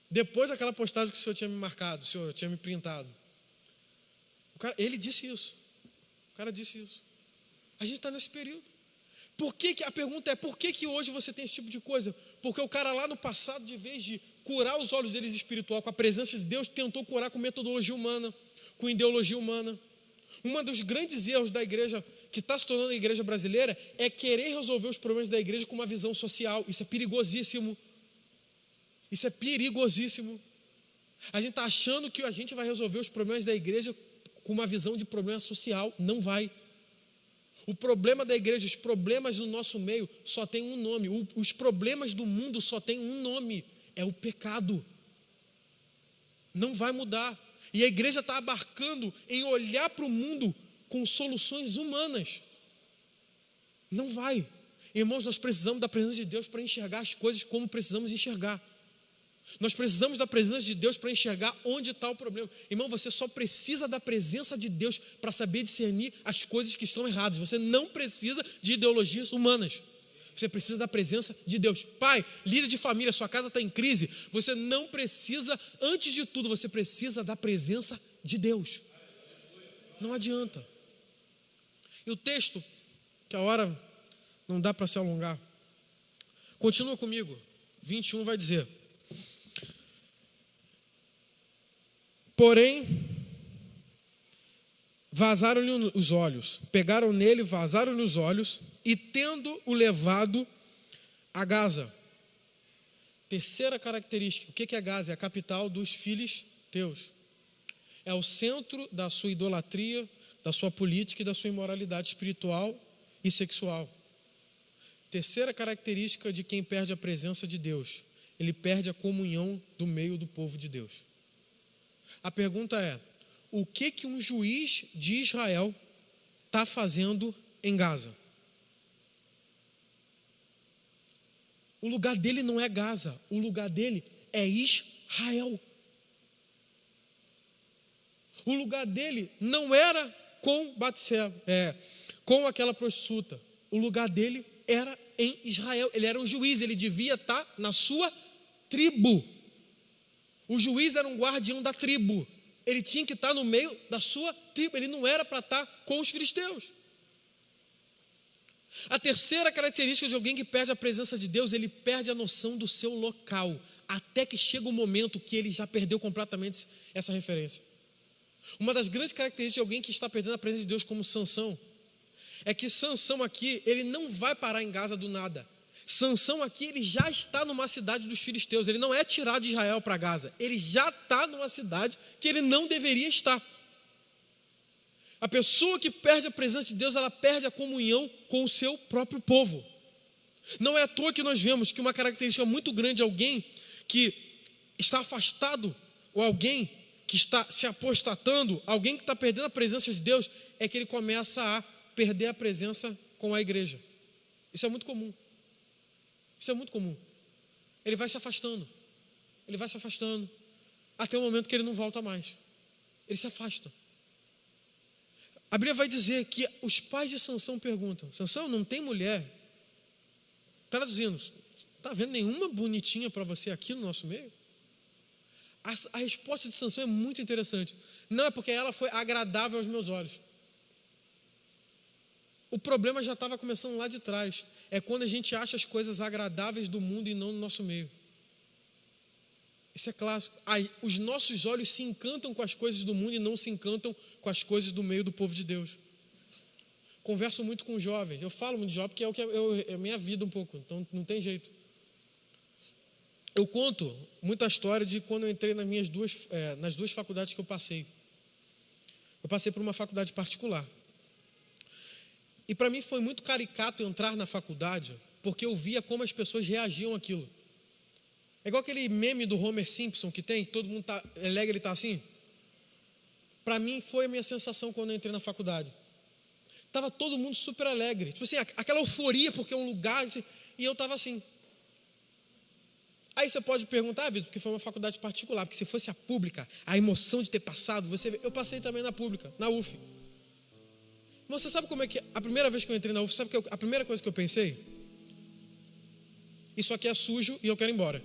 A: Depois daquela postagem que o senhor tinha me marcado, o senhor tinha me printado, ele disse isso, o cara disse isso. A gente está nesse período. A pergunta é, por que hoje você tem esse tipo de coisa? Porque o cara lá no passado, de vez de curar os olhos deles espiritual com a presença de Deus, tentou curar com metodologia humana, com ideologia humana. Um dos grandes erros da igreja, que está se tornando a igreja brasileira, é querer resolver os problemas da igreja com uma visão social. Isso é perigosíssimo. Isso é perigosíssimo. A gente está achando que a gente vai resolver os problemas da igreja com uma visão de problema social. Não vai. O problema da igreja, os problemas do nosso meio só tem um nome. Os problemas do mundo só tem um nome. É o pecado. Não vai mudar. E a igreja está abarcando em olhar para o mundo com soluções humanas. Não vai. Irmãos, nós precisamos da presença de Deus para enxergar as coisas como precisamos enxergar. Nós precisamos da presença de Deus para enxergar onde está o problema. Irmão, você só precisa da presença de Deus para saber discernir as coisas que estão erradas. Você não precisa de ideologias humanas. Você precisa da presença de Deus. Pai, líder de família, sua casa está em crise. Você não precisa, antes de tudo, você precisa da presença de Deus. Não adianta. E o texto, que a hora não dá para se alongar, continua comigo. 21 vai dizer: porém, vazaram-lhe os olhos, pegaram nele, vazaram-lhe os olhos, e tendo-o levado a Gaza. Terceira característica, o que é Gaza? É a capital dos filisteus. É o centro da sua idolatria, da sua política e da sua imoralidade espiritual e sexual. Terceira característica de quem perde a presença de Deus: ele perde a comunhão do meio do povo de Deus. A pergunta é, o que um juiz de Israel está fazendo em Gaza? O lugar dele não é Gaza, o lugar dele é Israel. O lugar dele não era com Batseba, com aquela prostituta. O lugar dele era em Israel. Ele era um juiz, ele devia estar na sua tribo. O juiz era um guardião da tribo. Ele tinha que estar no meio da sua tribo. Ele não era para estar com os filisteus. A terceira característica de alguém que perde a presença de Deus, ele perde a noção do seu local, até que chega um momento que ele já perdeu completamente essa referência. Uma das grandes características de alguém que está perdendo a presença de Deus, como Sansão, é que Sansão aqui, ele não vai parar em Gaza do nada. Sansão aqui, ele já está numa cidade dos filisteus. Ele não é tirado de Israel para Gaza. Ele já está numa cidade que ele não deveria estar. A pessoa que perde a presença de Deus, ela perde a comunhão com o seu próprio povo. Não é à toa que nós vemos que uma característica muito grande de alguém que está afastado, ou alguém que está se apostatando, alguém que está perdendo a presença de Deus, é que ele começa a perder a presença com a igreja. Isso é muito comum. Isso é muito comum. Ele vai se afastando. Ele vai se afastando. Até o momento que ele não volta mais. Ele se afasta. A Bíblia vai dizer que os pais de Sansão perguntam: Sansão, não tem mulher? Traduzindo, está vendo nenhuma bonitinha para você aqui no nosso meio? A resposta de Sansão é muito interessante. Não é porque ela foi agradável aos meus olhos. O problema já estava começando lá de trás. É quando a gente acha as coisas agradáveis do mundo e não no nosso meio. Isso é clássico. Os nossos olhos se encantam com as coisas do mundo e não se encantam com as coisas do meio do povo de Deus. Converso muito com jovens. Eu falo muito de jovem porque é a minha vida um pouco. Então não tem jeito. Eu conto muita história de quando eu entrei nas duas faculdades que eu passei. Eu passei por uma faculdade particular. E para mim foi muito caricato entrar na faculdade, porque eu via como as pessoas reagiam àquilo. É igual aquele meme do Homer Simpson que tem, todo mundo está alegre, ele está assim. Para mim foi a minha sensação quando eu entrei na faculdade. Estava todo mundo super alegre. Tipo assim, aquela euforia porque é um lugar, e eu estava assim. Aí você pode perguntar, Vitor, porque foi uma faculdade particular, porque se fosse a pública, a emoção de ter passado, eu passei também na pública, na UF. Mas você sabe como é que, a primeira vez que eu entrei na UF, sabe que a primeira coisa que eu pensei? Isso aqui é sujo e eu quero ir embora.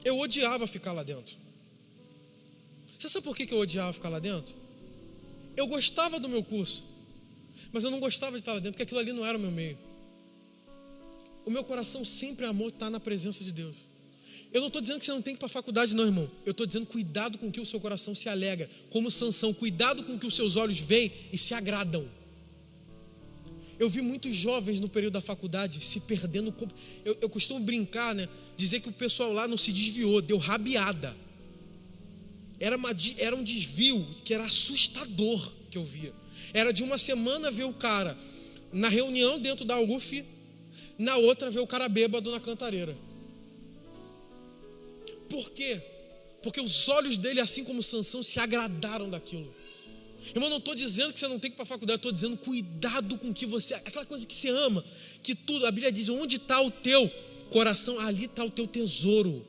A: Eu odiava ficar lá dentro. Você sabe por que eu odiava ficar lá dentro? Eu gostava do meu curso, mas eu não gostava de estar lá dentro, porque aquilo ali não era o meu meio. O meu coração sempre amou estar na presença de Deus. Eu não estou dizendo que você não tem que ir para a faculdade, não, irmão. Eu estou dizendo cuidado com o que o seu coração se alegra. Como Sansão, cuidado com o que os seus olhos veem e se agradam. Eu vi muitos jovens no período da faculdade se perdendo. Eu costumo brincar, né? Dizer que o pessoal lá não se desviou, deu rabiada. Era um desvio que era assustador que eu via. Era de uma semana ver o cara na reunião dentro da UF, na outra ver o cara bêbado na cantareira. Por quê? Porque os olhos dele, assim como Sansão, se agradaram daquilo. Irmão, não estou dizendo que você não tem que ir para a faculdade, estou dizendo cuidado com o que você... Aquela coisa que você ama, que tudo, a Bíblia diz, onde está o teu coração, ali está o teu tesouro.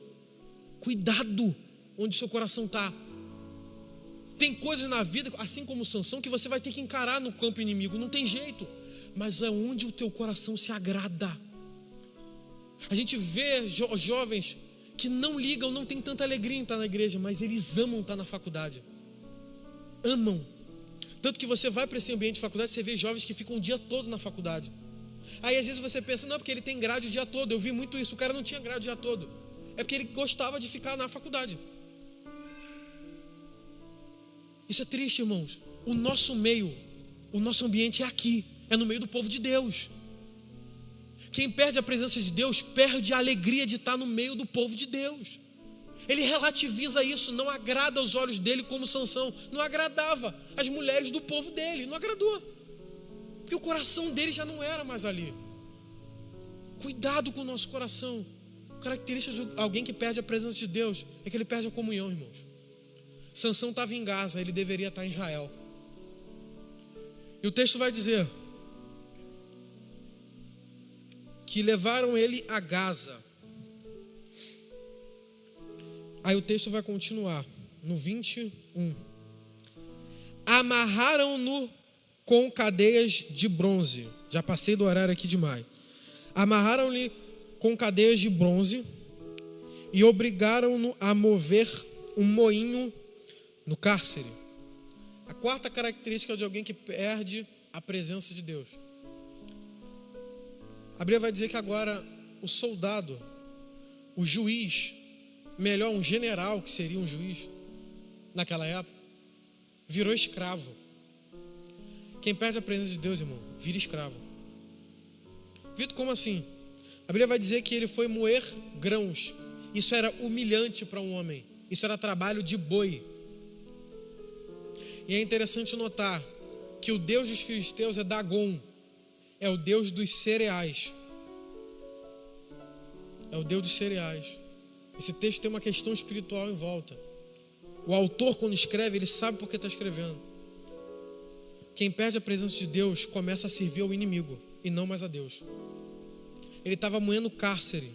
A: Cuidado onde o seu coração está. Tem coisas na vida, assim como Sansão, que você vai ter que encarar no campo inimigo, não tem jeito. Mas é onde o teu coração se agrada. A gente vê jovens que não ligam, não tem tanta alegria em estar na igreja, mas eles amam estar na faculdade. Amam. Tanto que você vai para esse ambiente de faculdade, você vê jovens que ficam o dia todo na faculdade. Aí às vezes você pensa, não, porque ele tem grade o dia todo. Eu vi muito isso, o cara não tinha grade o dia todo. É porque ele gostava de ficar na faculdade. Isso é triste, irmãos. O nosso meio, o nosso ambiente é aqui, é no meio do povo de Deus. Quem perde a presença de Deus, perde a alegria de estar no meio do povo de Deus. Ele relativiza isso, não agrada aos olhos dele como Sansão. Não agradava as mulheres do povo dele, não agradou. Porque o coração dele já não era mais ali. Cuidado com o nosso coração. A característica de alguém que perde a presença de Deus é que ele perde a comunhão, irmãos. Sansão estava em Gaza, ele deveria estar em Israel. E o texto vai dizer que levaram ele a Gaza. Aí o texto vai continuar no 21. Amarraram-no com cadeias de bronze. Já passei do horário aqui demais. Amarraram-lhe com cadeias de bronze e obrigaram-no a mover um moinho no cárcere. A quarta característica de alguém que perde a presença de Deus. A Bíblia vai dizer que agora o soldado, o juiz, melhor, um general que seria um juiz naquela época, virou escravo. Quem perde a presença de Deus, irmão, vira escravo. Vitor, como assim? A Bíblia vai dizer que ele foi moer grãos. Isso era humilhante para um homem. Isso era trabalho de boi. E é interessante notar que o Deus dos filisteus é Dagon. É o Deus dos cereais. É o Deus dos cereais. Esse texto tem uma questão espiritual em volta. O autor, quando escreve, ele sabe por que está escrevendo. Quem perde a presença de Deus começa a servir ao inimigo e não mais a Deus. Ele estava moendo cárcere,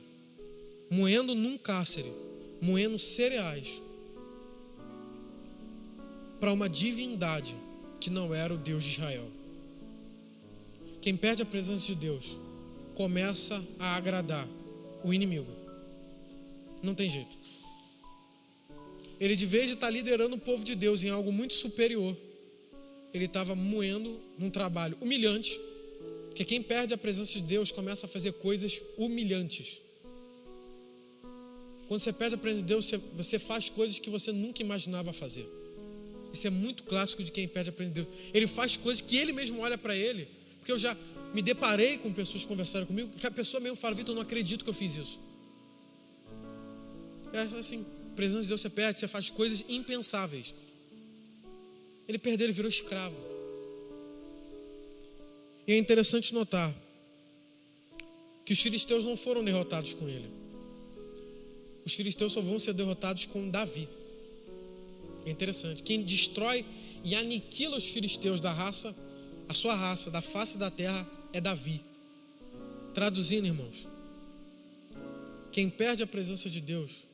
A: moendo num cárcere, moendo cereais para uma divindade que não era o Deus de Israel. Quem perde a presença de Deus começa a agradar o inimigo. Não tem jeito. Ele, de vez de estar liderando o povo de Deus em algo muito superior, ele estava moendo num trabalho humilhante, porque quem perde a presença de Deus começa a fazer coisas humilhantes. Quando você perde a presença de Deus, você faz coisas que você nunca imaginava fazer. Isso é muito clássico de quem perde a presença de Deus. Ele faz coisas que ele mesmo olha para ele, porque eu já me deparei com pessoas que conversaram comigo, que a pessoa mesmo fala: Vitor, eu não acredito que eu fiz isso. É assim, a presença de Deus você perde, você faz coisas impensáveis. Ele perdeu, ele virou escravo. E é interessante notar que os filisteus não foram derrotados com ele. Os filisteus só vão ser derrotados com Davi. É interessante. Quem destrói e aniquila os filisteus da raça, a sua raça, da face da terra, é Davi. Traduzindo, irmãos, quem perde a presença de Deus,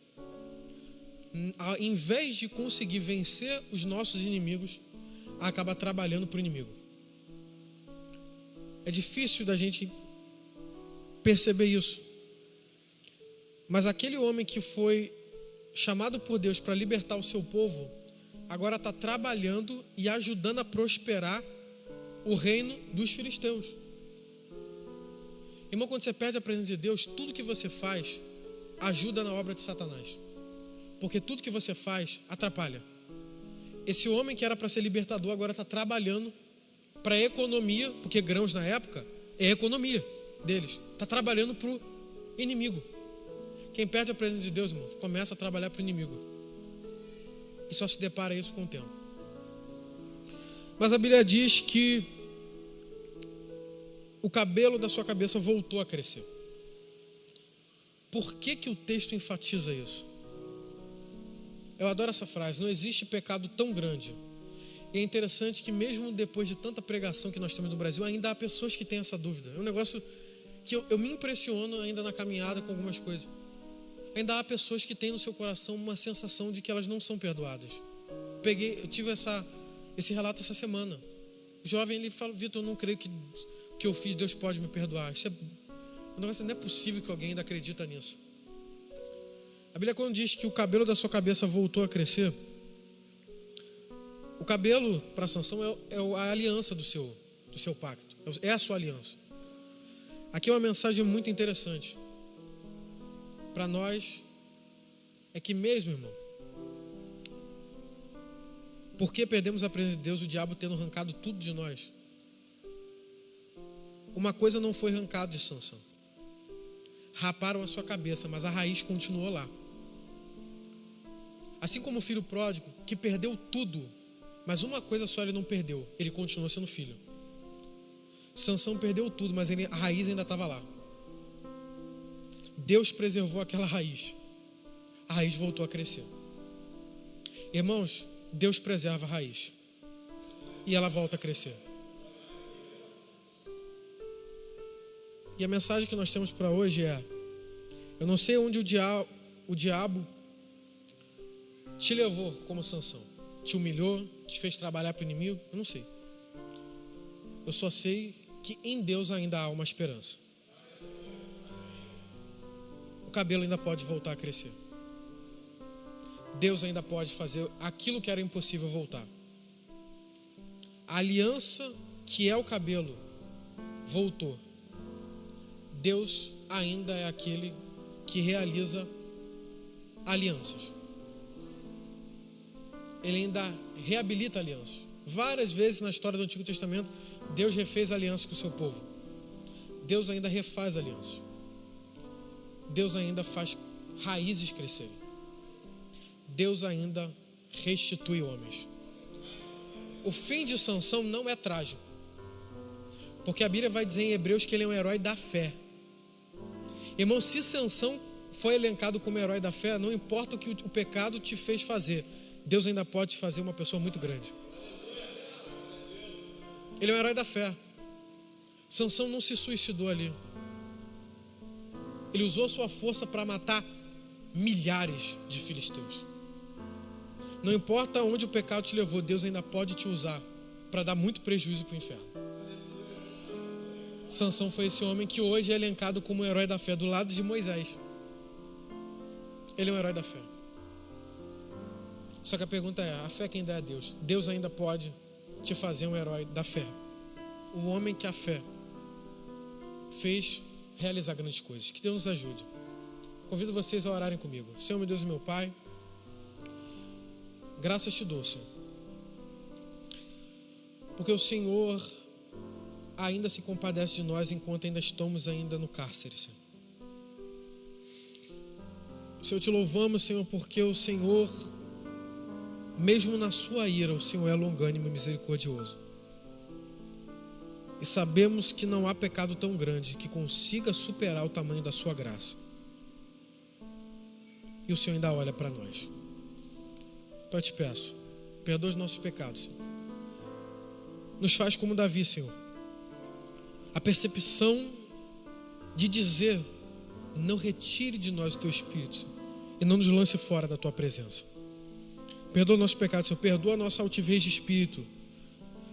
A: em vez de conseguir vencer os nossos inimigos, acaba trabalhando para o inimigo. É difícil da gente perceber isso. Mas aquele homem que foi chamado por Deus para libertar o seu povo, agora está trabalhando e ajudando a prosperar o reino dos filisteus. Irmão, quando você perde a presença de Deus, tudo que você faz ajuda na obra de Satanás. Porque tudo que você faz atrapalha. Esse homem que era para ser libertador agora está trabalhando para a economia, porque grãos na época é a economia deles. Está trabalhando para o inimigo. Quem perde a presença de Deus, irmão, começa a trabalhar para o inimigo. E só se depara isso com o tempo. Mas a Bíblia diz que o cabelo da sua cabeça voltou a crescer. Por que que o texto enfatiza isso? Eu adoro essa frase: não existe pecado tão grande. E é interessante que mesmo depois de tanta pregação que nós temos no Brasil, ainda há pessoas que têm essa dúvida. É um negócio que eu me impressiono ainda na caminhada com algumas coisas. Ainda há pessoas que têm no seu coração uma sensação de que elas não são perdoadas. Eu tive esse relato essa semana. O jovem, ele fala: Vitor, eu não creio que eu fiz, Deus pode me perdoar. Isso não é possível que alguém ainda acredita nisso. A Bíblia, quando diz que o cabelo da sua cabeça voltou a crescer, o cabelo para Sansão é a aliança do seu pacto, é a sua aliança. Aqui é uma mensagem muito interessante para nós, é que mesmo, irmão, porque perdemos a presença de Deus, o diabo tendo arrancado tudo de nós, uma coisa não foi arrancada de Sansão. Raparam a sua cabeça, mas a raiz continuou lá. Assim como o filho pródigo, que perdeu tudo, mas uma coisa só ele não perdeu: ele continuou sendo filho. Sansão perdeu tudo, mas a raiz ainda estava lá. Deus preservou aquela raiz. A raiz voltou a crescer. Irmãos, Deus preserva a raiz e ela volta a crescer. E a mensagem que nós temos para hoje é: eu não sei onde o diabo te levou como Sansão, te humilhou, te fez trabalhar para o inimigo, eu não sei. Eu só sei que em Deus ainda há uma esperança. O cabelo ainda pode voltar a crescer. Deus ainda pode fazer aquilo que era impossível voltar. A aliança que é o cabelo voltou. Deus ainda é aquele que realiza alianças. Ele ainda reabilita alianças. Várias vezes na história do Antigo Testamento, Deus refez aliança com o seu povo. Deus ainda refaz alianças. Deus ainda faz raízes crescerem. Deus ainda restitui homens. O fim de Sansão não é trágico, porque a Bíblia vai dizer em Hebreus que ele é um herói da fé. Irmão, se Sansão foi elencado como herói da fé, não importa o que o pecado te fez fazer, Deus ainda pode fazer uma pessoa muito grande. Ele é um herói da fé. Sansão não se suicidou ali. Ele usou sua força para matar milhares de filisteus. Não importa onde o pecado te levou, Deus ainda pode te usar para dar muito prejuízo para o inferno. Sansão foi esse homem que hoje é elencado como um herói da fé, do lado de Moisés. Ele é um herói da fé. Só que a pergunta é, a fé quem dá é Deus. Deus ainda pode te fazer um herói da fé. O homem que a fé fez realizar grandes coisas. Que Deus nos ajude. Convido vocês a orarem comigo. Senhor, meu Deus e meu Pai, graças te dou, Senhor. Porque o Senhor ainda se compadece de nós enquanto ainda estamos ainda no cárcere, Senhor. Senhor, te louvamos, Senhor, porque o Senhor, mesmo na sua ira, o Senhor é longânimo e misericordioso. E sabemos que não há pecado tão grande que consiga superar o tamanho da sua graça. E o Senhor ainda olha para nós. Então eu te peço, perdoa os nossos pecados, Senhor. Nos faz como Davi, Senhor. A percepção de dizer, não retire de nós o teu Espírito, Senhor, e não nos lance fora da tua presença. Perdoa o nosso pecado, Senhor. Perdoa a nossa altivez de espírito.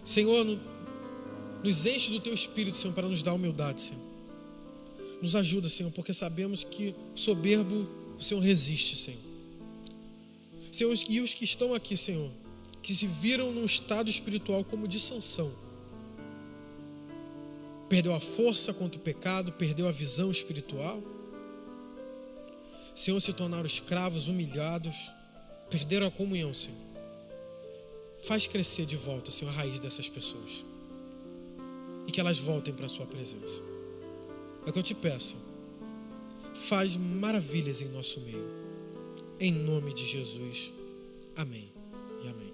A: Senhor, nos enche do teu Espírito, Senhor, para nos dar humildade, Senhor. Nos ajuda, Senhor, porque sabemos que soberbo o Senhor resiste, Senhor. Senhor, e os que estão aqui, Senhor, que se viram num estado espiritual como de Sansão, perdeu a força contra o pecado, perdeu a visão espiritual, Senhor, se tornaram escravos, humilhados, perderam a comunhão, Senhor. Faz crescer de volta, Senhor, a raiz dessas pessoas e que elas voltem para a sua presença. É o que eu te peço, Senhor. Faz maravilhas em nosso meio. Em nome de Jesus. Amém e amém.